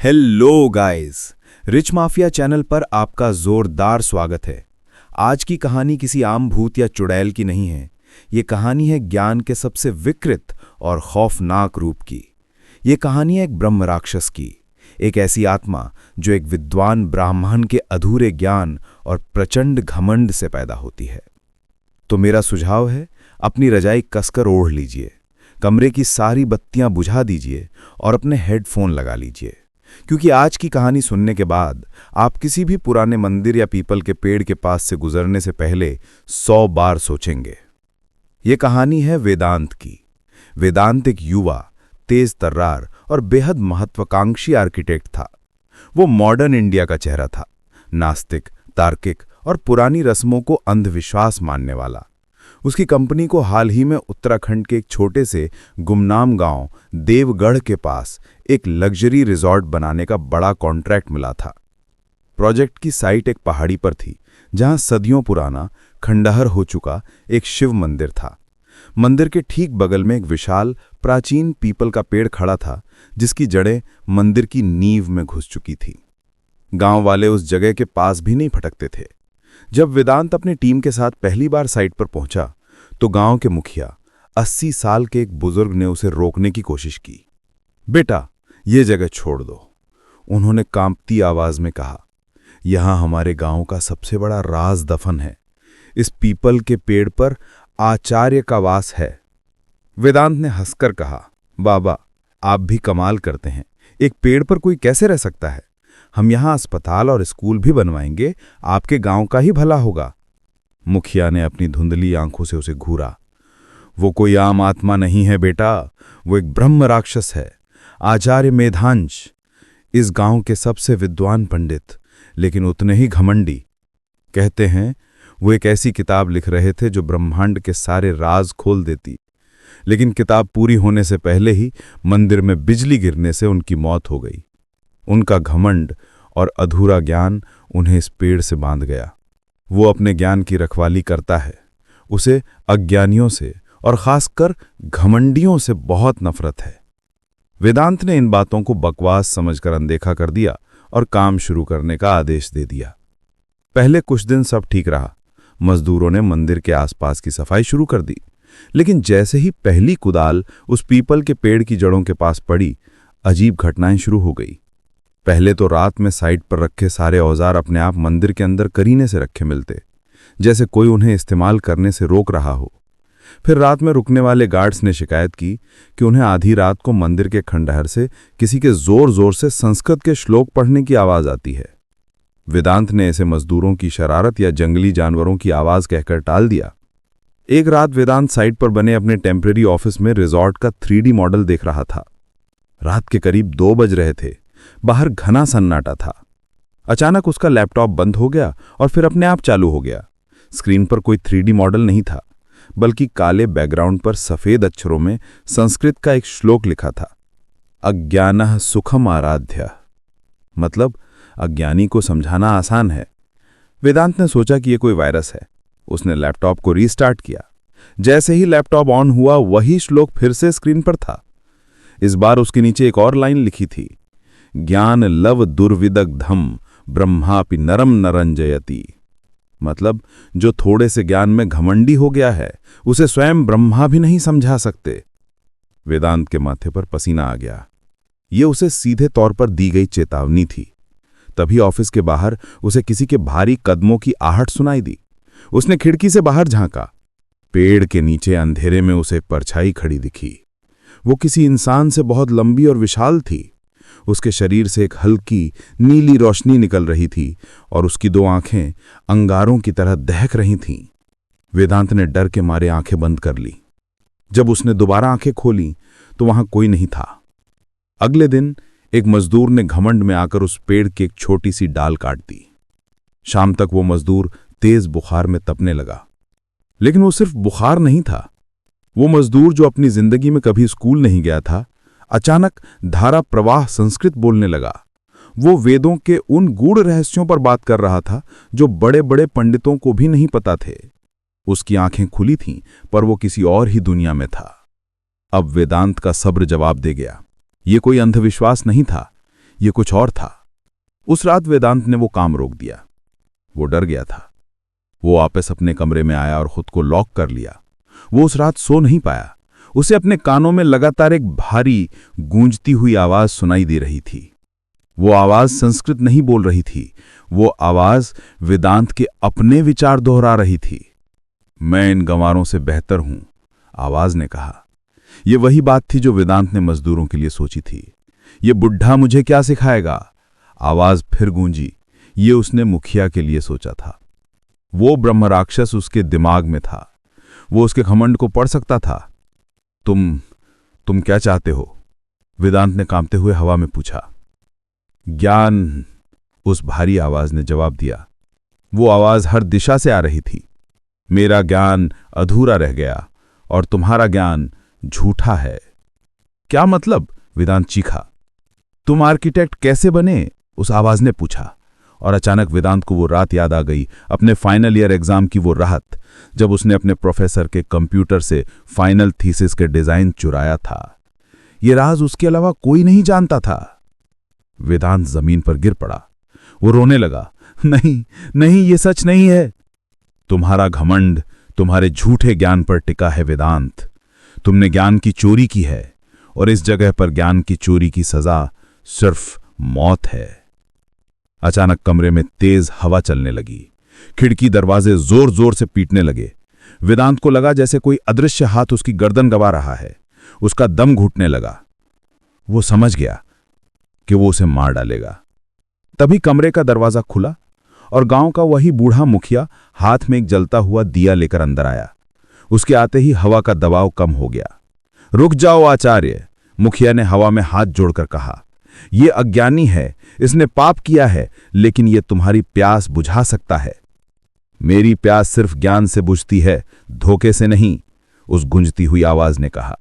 Hello guys, rich mafia channel पर आपका जोरदार स्वागत है। आज की कहानी किसी आम भूत या चुड़ैल की नहीं है। ये कहानी है ज्ञान के सबसे विकृत और खौफनाक रूप की। ये कहानी है एक ब्रह्म राक्षस की, एक ऐसी आत्मा जो एक विद्वान ब्राह्मण के अधूरे ज्ञान और प्रचंड घमंड से पैदा होती है। तो मेरा सुझाव है, अपनी रजाई कसकर ओढ़ लीजिए, कमरे की सारी बत्तियां बुझा दीजिए और अपने हेडफोन लगा लीजिए, क्योंकि आज की कहानी सुनने के बाद आप किसी भी पुराने मंदिर या पीपल के पेड़ के पास से गुजरने से पहले 100 बार सोचेंगे। ये कहानी है वेदांत की। वेदांत एक युवा, तेज तर्रार और बेहद महत्वाकांक्षी आर्किटेक्ट था। वो मॉडर्न इंडिया का चेहरा था, नास्तिक, तार्किक और पुरानी रस्मों को अंधविश्वास मानने वाला। उसकी कंपनी को हाल ही में उत्तराखंड के एक छोटे से गुमनाम गांव देवगढ़ के पास एक लग्जरी रिजॉर्ट बनाने का बड़ा कॉन्ट्रैक्ट मिला था। प्रोजेक्ट की साइट एक पहाड़ी पर थी, जहां सदियों पुराना खंडहर हो चुका एक शिव मंदिर था। मंदिर के ठीक बगल में एक विशाल प्राचीन पीपल का पेड़ खड़ा था, जिसकी जड़ें मंदिर की नींव में घुस चुकी थी। गांव वाले उस जगह के पास भी नहीं फटकते थे। जब वेदांत अपनी टीम के साथ पहली बार साइट पर पहुंचा, तो गांव के मुखिया 80 साल के एक बुजुर्ग ने उसे रोकने की कोशिश की। बेटा, ये जगह छोड़ दो, उन्होंने कांपती आवाज में कहा। यहां हमारे गांव का सबसे बड़ा राज दफन है। इस पीपल के पेड़ पर आचार्य का वास है। वेदांत ने हंसकर कहा, बाबा, आप भी कमाल करते हैं। एक पेड़ पर कोई कैसे रह सकता है? हम यहां अस्पताल और स्कूल भी बनवाएंगे, आपके गांव का ही भला होगा। मुखिया ने अपनी धुंधली आंखों से उसे घूरा। वो कोई आम आत्मा नहीं है बेटा, वो एक ब्रह्म राक्षस है, आचार्य मेधांश, इस गांव के सबसे विद्वान पंडित, लेकिन उतने ही घमंडी। कहते हैं वो एक ऐसी किताब लिख रहे थे जो ब्रह्मांड के सारे राज खोल देती, लेकिन किताब पूरी होने से पहले ही मंदिर में बिजली गिरने से उनकी मौत हो गई। उनका घमंड और अधूरा ज्ञान उन्हें इस पेड़ से बांध गया। वो अपने ज्ञान की रखवाली करता है। उसे अज्ञानियों से और खासकर घमंडियों से बहुत नफरत है। वेदांत ने इन बातों को बकवास समझकर अनदेखा कर दिया और काम शुरू करने का आदेश दे दिया। पहले कुछ दिन सब ठीक रहा। मजदूरों ने मंदिर के आसपास की सफाई शुरू कर दी, लेकिन जैसे ही पहली कुदाल उस पीपल के पेड़ की जड़ों के पास पड़ी, अजीब घटनाएं शुरू हो गई। पहले तो रात में साइट पर रखे सारे औजार अपने आप मंदिर के अंदर करीने से रखे मिलते, जैसे कोई उन्हें इस्तेमाल करने से रोक रहा हो। फिर रात में रुकने वाले गार्ड्स ने शिकायत की कि उन्हें आधी रात को मंदिर के खंडहर से किसी के जोर जोर से संस्कृत के श्लोक पढ़ने की आवाज आती है। वेदांत ने इसे मजदूरों की शरारत या जंगली जानवरों की आवाज कहकर टाल दिया। एक रात वेदांत साइट पर बने अपने टेम्परेरी ऑफिस में रिजॉर्ट का 3D मॉडल देख रहा था। रात के करीब 2 बज रहे थे। बाहर घना सन्नाटा था। अचानक उसका लैपटॉप बंद हो गया और फिर अपने आप चालू हो गया। स्क्रीन पर कोई 3D मॉडल नहीं था, बल्कि काले बैकग्राउंड पर सफेद अक्षरों में संस्कृत का एक श्लोक लिखा था, अज्ञानः सुखम आराध्य। मतलब अज्ञानी को समझाना आसान है। वेदांत ने सोचा कि यह कोई वायरस है। उसने लैपटॉप को रीस्टार्ट किया। जैसे ही लैपटॉप ऑन हुआ, वही श्लोक फिर से स्क्रीन पर था। इस बार उसके नीचे एक और लाइन लिखी थी, ज्ञान लव दुर्विदग्धम ब्रह्मापि नरम नरंजयति। मतलब जो थोड़े से ज्ञान में घमंडी हो गया है, उसे स्वयं ब्रह्मा भी नहीं समझा सकते। वेदांत के माथे पर पसीना आ गया। ये उसे सीधे तौर पर दी गई चेतावनी थी। तभी ऑफिस के बाहर उसे किसी के भारी कदमों की आहट सुनाई दी। उसने खिड़की से बाहर झांका। पेड़ के नीचे अंधेरे में उसे एक परछाई खड़ी दिखी। वो किसी इंसान से बहुत लंबी और विशाल थी। उसके शरीर से एक हल्की नीली रोशनी निकल रही थी और उसकी 2 आंखें अंगारों की तरह दहक रही थीं। वेदांत ने डर के मारे आंखें बंद कर ली। जब उसने दोबारा आंखें खोली, तो वहां कोई नहीं था। अगले दिन एक मजदूर ने घमंड में आकर उस पेड़ की एक छोटी सी डाल काट दी। शाम तक वो मजदूर तेज बुखार में तपने लगा। लेकिन वो सिर्फ बुखार नहीं था। वो मजदूर जो अपनी जिंदगी में कभी स्कूल नहीं गया था, अचानक धारा प्रवाह संस्कृत बोलने लगा। वो वेदों के उन गूढ़ रहस्यों पर बात कर रहा था जो बड़े बड़े पंडितों को भी नहीं पता थे। उसकी आंखें खुली थीं, पर वो किसी और ही दुनिया में था। अब वेदांत का सब्र जवाब दे गया। ये कोई अंधविश्वास नहीं था, ये कुछ और था। उस रात वेदांत ने वो काम रोक दिया। वो डर गया था। वो वापस अपने कमरे में आया और खुद को लॉक कर लिया। वो उस रात सो नहीं पाया। उसे अपने कानों में लगातार एक भारी गूंजती हुई आवाज सुनाई दे रही थी। वो आवाज संस्कृत नहीं बोल रही थी, वो आवाज वेदांत के अपने विचार दोहरा रही थी। मैं इन गंवारों से बेहतर हूं, आवाज ने कहा। ये वही बात थी जो वेदांत ने मजदूरों के लिए सोची थी। ये बुढ़ा मुझे क्या सिखाएगा, आवाज फिर गूंजी। ये उसने मुखिया के लिए सोचा था। वो ब्रह्म राक्षस उसके दिमाग में था। वो उसके घमंड को पढ़ सकता था। तुम क्या चाहते हो, वेदांत ने कांपते हुए हवा में पूछा। ज्ञान, उस भारी आवाज ने जवाब दिया। वो आवाज हर दिशा से आ रही थी। मेरा ज्ञान अधूरा रह गया और तुम्हारा ज्ञान झूठा है। क्या मतलब, वेदांत चीखा। तुम आर्किटेक्ट कैसे बने, उस आवाज ने पूछा। और अचानक वेदांत को वो रात याद आ गई, अपने फाइनल ईयर एग्जाम की वो रात, जब उसने अपने प्रोफेसर के कंप्यूटर से फाइनल थीसिस के डिजाइन चुराया था। ये राज उसके अलावा कोई नहीं जानता था। वेदांत जमीन पर गिर पड़ा। वो रोने लगा। नहीं नहीं, ये सच नहीं है। तुम्हारा घमंड तुम्हारे झूठे ज्ञान पर टिका है वेदांत। तुमने ज्ञान की चोरी की है और इस जगह पर ज्ञान की चोरी की सजा सिर्फ मौत है। अचानक कमरे में तेज हवा चलने लगी। खिड़की दरवाजे जोर जोर से पीटने लगे। वेदांत को लगा जैसे कोई अदृश्य हाथ उसकी गर्दन दबा रहा है। उसका दम घुटने लगा। वो समझ गया कि वो उसे मार डालेगा। तभी कमरे का दरवाजा खुला और गांव का वही बूढ़ा मुखिया हाथ में एक जलता हुआ दिया लेकर अंदर आया। उसके आते ही हवा का दबाव कम हो गया। रुक जाओ आचार्य, मुखिया ने हवा में हाथ जोड़कर कहा। ये अज्ञानी है, इसने पाप किया है, लेकिन ये तुम्हारी प्यास बुझा सकता है। मेरी प्यास सिर्फ ज्ञान से बुझती है, धोखे से नहीं, उस गूंजती हुई आवाज ने कहा।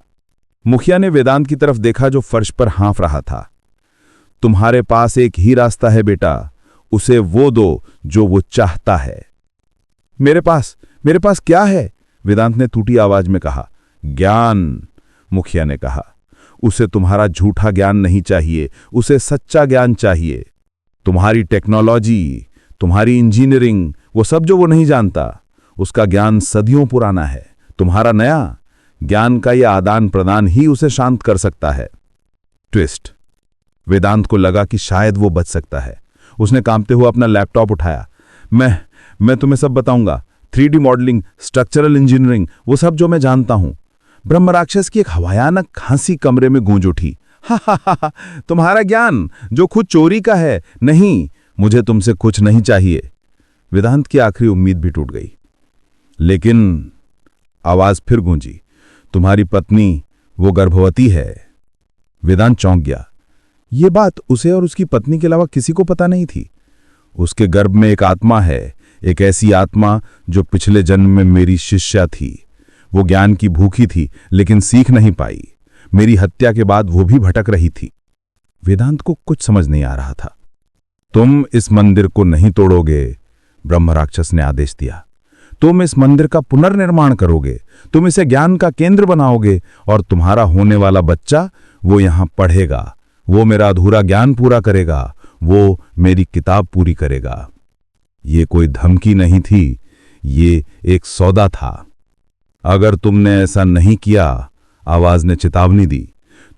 मुखिया ने वेदांत की तरफ देखा जो फर्श पर हाँफ रहा था। तुम्हारे पास एक ही रास्ता है बेटा, उसे वो दो जो वो चाहता है। मेरे पास क्या है, वेदांत ने टूटी आवाज में कहा। ज्ञान, मुखिया ने कहा। उसे तुम्हारा झूठा ज्ञान नहीं चाहिए, उसे सच्चा ज्ञान चाहिए। तुम्हारी टेक्नोलॉजी, तुम्हारी इंजीनियरिंग, वो सब जो वो नहीं जानता, उसका ज्ञान सदियों पुराना है। तुम्हारा नया ज्ञान का यह आदान प्रदान ही उसे शांत कर सकता है। ट्विस्ट। वेदांत को लगा कि शायद वो बच सकता है। उसने कांपते हुए अपना लैपटॉप उठाया। मैं तुम्हें सब बताऊंगा, 3D मॉडलिंग, स्ट्रक्चरल इंजीनियरिंग, वो सब जो मैं जानता हूं। ब्रह्म राक्षस की एक भयानक हंसी कमरे में गूंज उठी। हा, तुम्हारा ज्ञान जो खुद चोरी का है, नहीं, मुझे तुमसे कुछ नहीं चाहिए। वेदांत की आखिरी उम्मीद भी टूट गई। लेकिन आवाज फिर गूंजी, तुम्हारी पत्नी, वो गर्भवती है। वेदांत चौंक गया। ये बात उसे और उसकी पत्नी के अलावा किसी को पता नहीं थी। उसके गर्भ में एक आत्मा है, एक ऐसी आत्मा जो पिछले जन्म में मेरी शिष्या थी। वो ज्ञान की भूखी थी, लेकिन सीख नहीं पाई। मेरी हत्या के बाद वो भी भटक रही थी। वेदांत को कुछ समझ नहीं आ रहा था। तुम इस मंदिर को नहीं तोड़ोगे, ब्रह्म राक्षस ने आदेश दिया। तुम इस मंदिर का पुनर्निर्माण करोगे, तुम इसे ज्ञान का केंद्र बनाओगे और तुम्हारा होने वाला बच्चा वो यहां पढ़ेगा, वो मेरा अधूरा ज्ञान पूरा करेगा, वो मेरी किताब पूरी करेगा। ये कोई धमकी नहीं थी, ये एक सौदा था। अगर तुमने ऐसा नहीं किया, आवाज ने चेतावनी दी,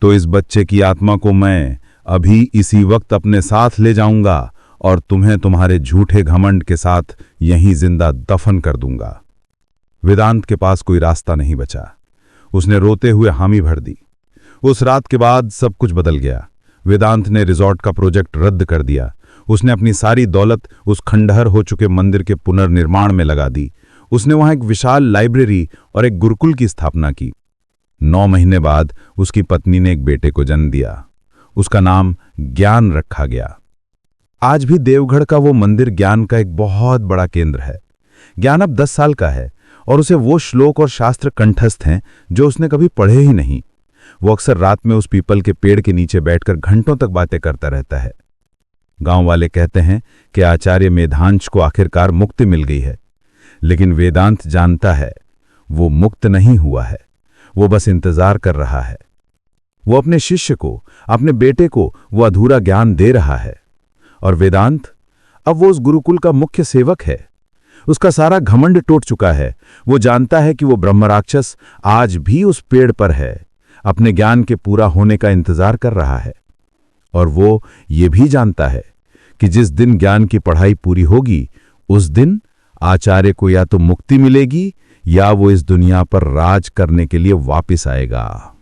तो इस बच्चे की आत्मा को मैं अभी इसी वक्त अपने साथ ले जाऊंगा और तुम्हें तुम्हारे झूठे घमंड के साथ यहीं जिंदा दफन कर दूंगा। वेदांत के पास कोई रास्ता नहीं बचा। उसने रोते हुए हामी भर दी। उस रात के बाद सब कुछ बदल गया। वेदांत ने रिजॉर्ट का प्रोजेक्ट रद्द कर दिया। उसने अपनी सारी दौलत उस खंडहर हो चुके मंदिर के पुनर्निर्माण में लगा दी। उसने वहां एक विशाल लाइब्रेरी और एक गुरुकुल की स्थापना की। 9 महीने बाद उसकी पत्नी ने एक बेटे को जन्म दिया। उसका नाम ज्ञान रखा गया। आज भी देवगढ़ का वो मंदिर ज्ञान का एक बहुत बड़ा केंद्र है। ज्ञान अब 10 साल का है और उसे वो श्लोक और शास्त्र कंठस्थ हैं जो उसने कभी पढ़े ही नहीं। वो अक्सर रात में उस पीपल के पेड़ के नीचे बैठकर घंटों तक बातें करता रहता है। गांव वाले कहते हैं कि आचार्य मेधांश को आखिरकार मुक्ति मिल गई है, लेकिन वेदांत जानता है वो मुक्त नहीं हुआ है, वो बस इंतजार कर रहा है। वो अपने शिष्य को, अपने बेटे को वो अधूरा ज्ञान दे रहा है। और वेदांत, अब वो उस गुरुकुल का मुख्य सेवक है। उसका सारा घमंड टूट चुका है। वो जानता है कि वो ब्रह्म राक्षस आज भी उस पेड़ पर है, अपने ज्ञान के पूरा होने का इंतजार कर रहा है। और वो ये भी जानता है कि जिस दिन ज्ञान की पढ़ाई पूरी होगी, उस दिन आचार्य को या तो मुक्ति मिलेगी या वो इस दुनिया पर राज करने के लिए वापस आएगा।